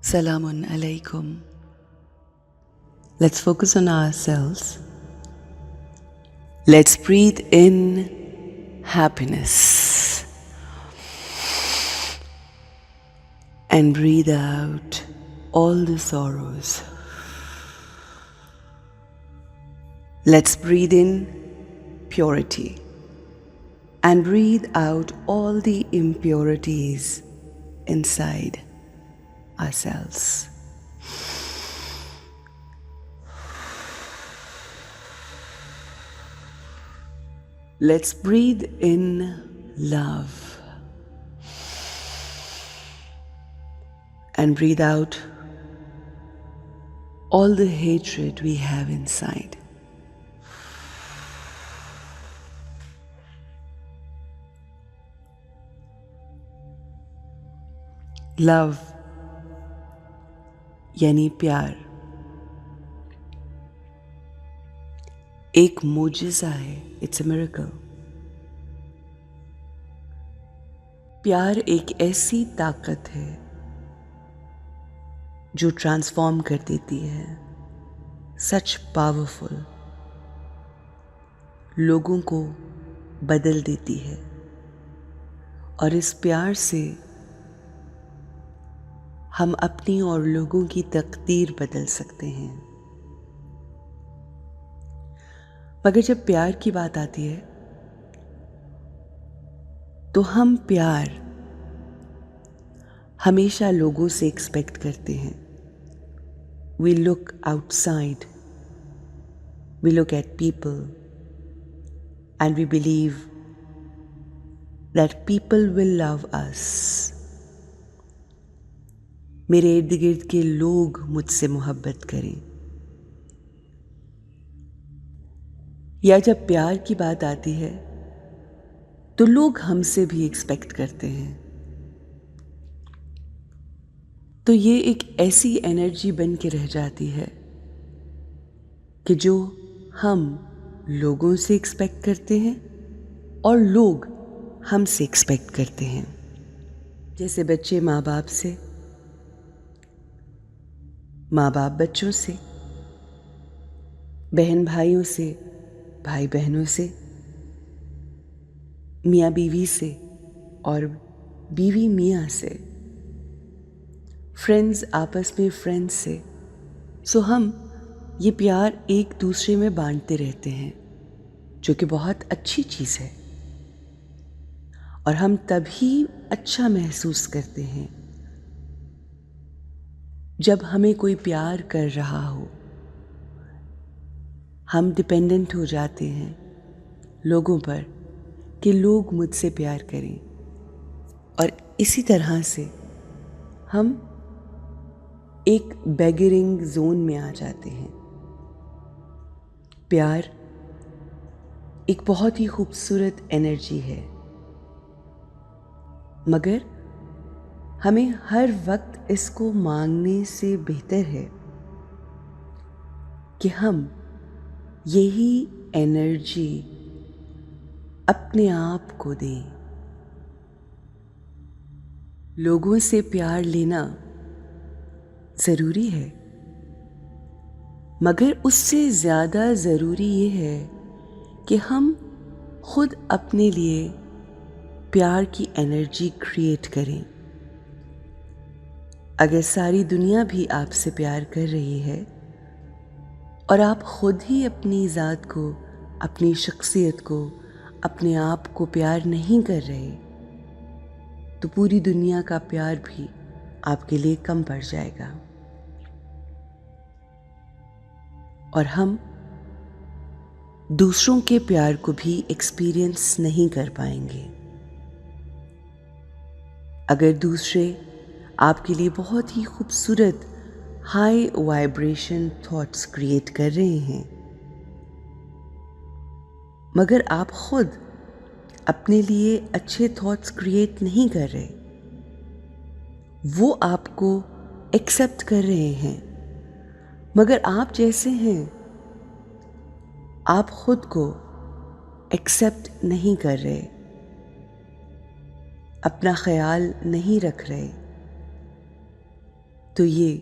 Salamun alaikum. Let's focus on ourselves. Let's breathe in happiness and breathe out all the sorrows. Let's breathe in purity and breathe out all the impurities inside ourselves. Let's breathe in love and breathe out all the hatred we have inside. Love यानी प्यार एक मोजिज़ा है. It's a miracle. प्यार एक ऐसी ताकत है जो ट्रांसफॉर्म कर देती है. सच पावरफुल. लोगों को बदल देती है और इस प्यार से हम अपनी और लोगों की तकदीर बदल सकते हैं. मगर जब प्यार की बात आती है तो हम प्यार हमेशा लोगों से एक्सपेक्ट करते हैं. We look outside, we look at people and we believe that people will love us. मेरे इर्द गिर्द के लोग मुझसे मोहब्बत करें. या जब प्यार की बात आती है तो लोग हमसे भी एक्सपेक्ट करते हैं. तो ये एक ऐसी एनर्जी बन के रह जाती है कि जो हम लोगों से एक्सपेक्ट करते हैं और लोग हमसे एक्सपेक्ट करते हैं. जैसे बच्चे माँ बाप से, माँ बाप बच्चों से, बहन भाइयों से, भाई बहनों से, मियाँ बीवी से और बीवी मियाँ से, फ्रेंड्स आपस में फ्रेंड्स से. सो हम ये प्यार एक दूसरे में बांटते रहते हैं जो कि बहुत अच्छी चीज़ है. और हम तभी अच्छा महसूस करते हैं जब हमें कोई प्यार कर रहा हो. हम डिपेंडेंट हो जाते हैं लोगों पर कि लोग मुझसे प्यार करें और इसी तरह से हम एक बेगरिंग जोन में आ जाते हैं. प्यार एक बहुत ही खूबसूरत एनर्जी है मगर हमें हर वक्त इसको मांगने से बेहतर है कि हम यही एनर्जी अपने आप को दें. लोगों से प्यार लेना ज़रूरी है मगर उससे ज़्यादा ज़रूरी ये है कि हम खुद अपने लिए प्यार की एनर्जी क्रिएट करें. अगर सारी दुनिया भी आपसे प्यार कर रही है और आप खुद ही अपनी ज़ात को, अपनी शख्सियत को, अपने आप को प्यार नहीं कर रहे तो पूरी दुनिया का प्यार भी आपके लिए कम पड़ जाएगा और हम दूसरों के प्यार को भी एक्सपीरियंस नहीं कर पाएंगे. अगर दूसरे आपके लिए बहुत ही खूबसूरत हाई वाइब्रेशन थॉट्स क्रिएट कर रहे हैं मगर आप खुद अपने लिए अच्छे थॉट्स क्रिएट नहीं कर रहे, वो आपको एक्सेप्ट कर रहे हैं मगर आप जैसे हैं आप खुद को एक्सेप्ट नहीं कर रहे, अपना ख्याल नहीं रख रहे, तो ये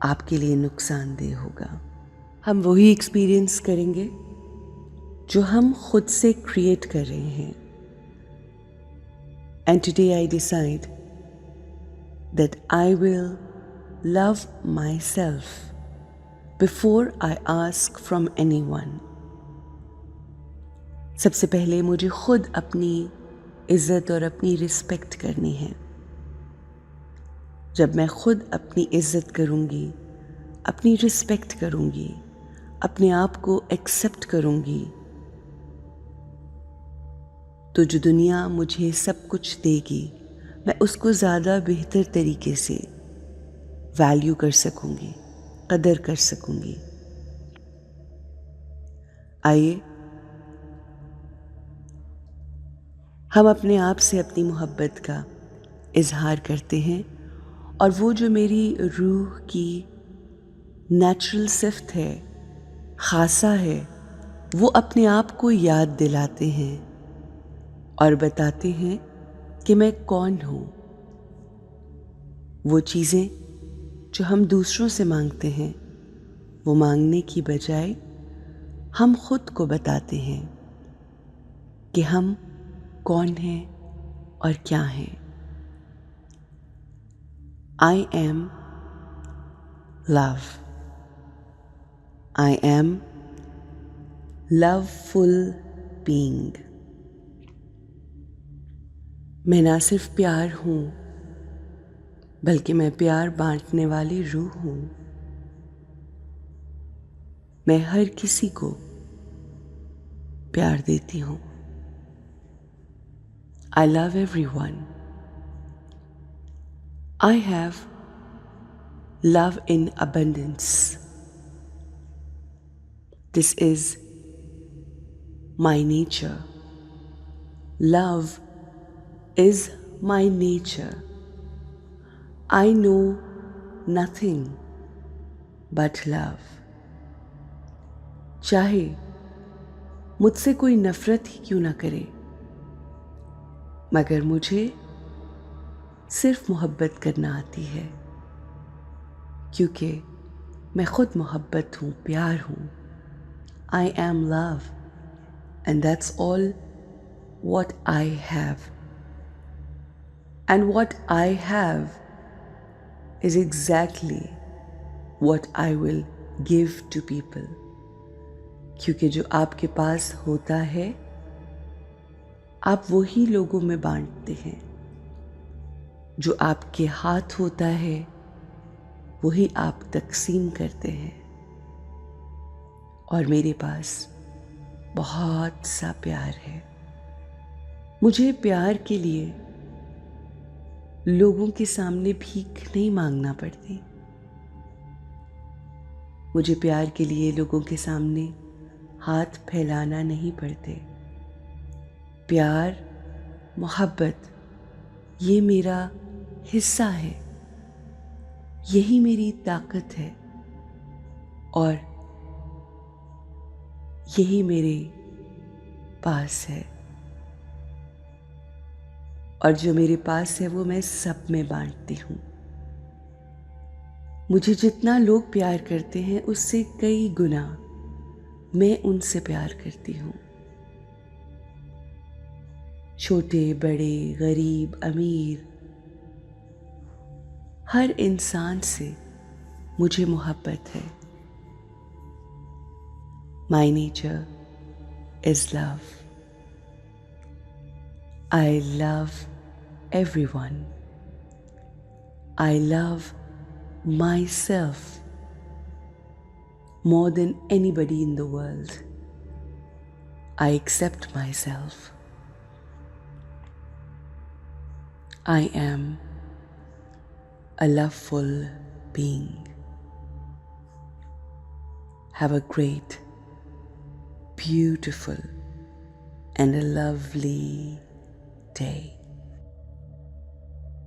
आपके लिए नुकसानदेह होगा। हम वही एक्सपीरियंस करेंगे जो हम खुद से क्रिएट कर रहे हैं। And today I decide that I will love myself before I ask from anyone. सबसे पहले मुझे खुद अपनी इज़्ज़त और अपनी रिस्पेक्ट करनी है। जब मैं खुद अपनी इज़्ज़त करूँगी, अपनी रिस्पेक्ट करूँगी, अपने आप को एक्सेप्ट करूँगी, तो जो दुनिया मुझे सब कुछ देगी मैं उसको ज़्यादा बेहतर तरीके से वैल्यू कर सकूँगी, कदर कर सकूँगी। आइए हम अपने आप से अपनी मोहब्बत का इजहार करते हैं और वो जो मेरी रूह की नेचुरल सिफ्त है, खासा है, वो अपने आप को याद दिलाते हैं और बताते हैं कि मैं कौन हूँ। वो चीज़ें जो हम दूसरों से मांगते हैं, वो मांगने की बजाय हम खुद को बताते हैं कि हम कौन हैं और क्या हैं। I am love. I am loveful being. मैं ना सिर्फ प्यार हूँ, बल्कि मैं प्यार बांटने वाली रूह हूँ। मैं हर किसी को प्यार देती हूँ। I love everyone. I have love in abundance. This is my nature. Love is my nature. I know nothing but love. चाहे मुझसे कोई नफरत ही क्यों ना करे, मगर मुझे सिर्फ मोहब्बत करना आती है, क्योंकि मैं खुद मोहब्बत हूँ, प्यार हूँ। I am love, and that's all what I have. And what I have is exactly what I will give to people. क्योंकि जो आपके पास होता है, आप वही लोगों में बांटते हैं। जो आपके हाथ होता है, वही आप तकसीम करते हैं। और मेरे पास बहुत सा प्यार है। मुझे प्यार के लिए लोगों के सामने भीख नहीं मांगना पड़ती। मुझे प्यार के लिए लोगों के सामने हाथ फैलाना नहीं पड़ते। प्यार, मोहब्बत, ये मेरा हिस्सा है, यही मेरी ताकत है और यही मेरे पास है। और जो मेरे पास है वो मैं सब में बांटती हूँ। मुझे जितना लोग प्यार करते हैं उससे कई गुना मैं उनसे प्यार करती हूँ। छोटे बड़े, गरीब अमीर, हर इंसान से मुझे मोहब्बत है। My nature is love. I love everyone. I love myself more than anybody in the world. I accept myself. I am a loveful being. Have a great, beautiful, and a lovely day.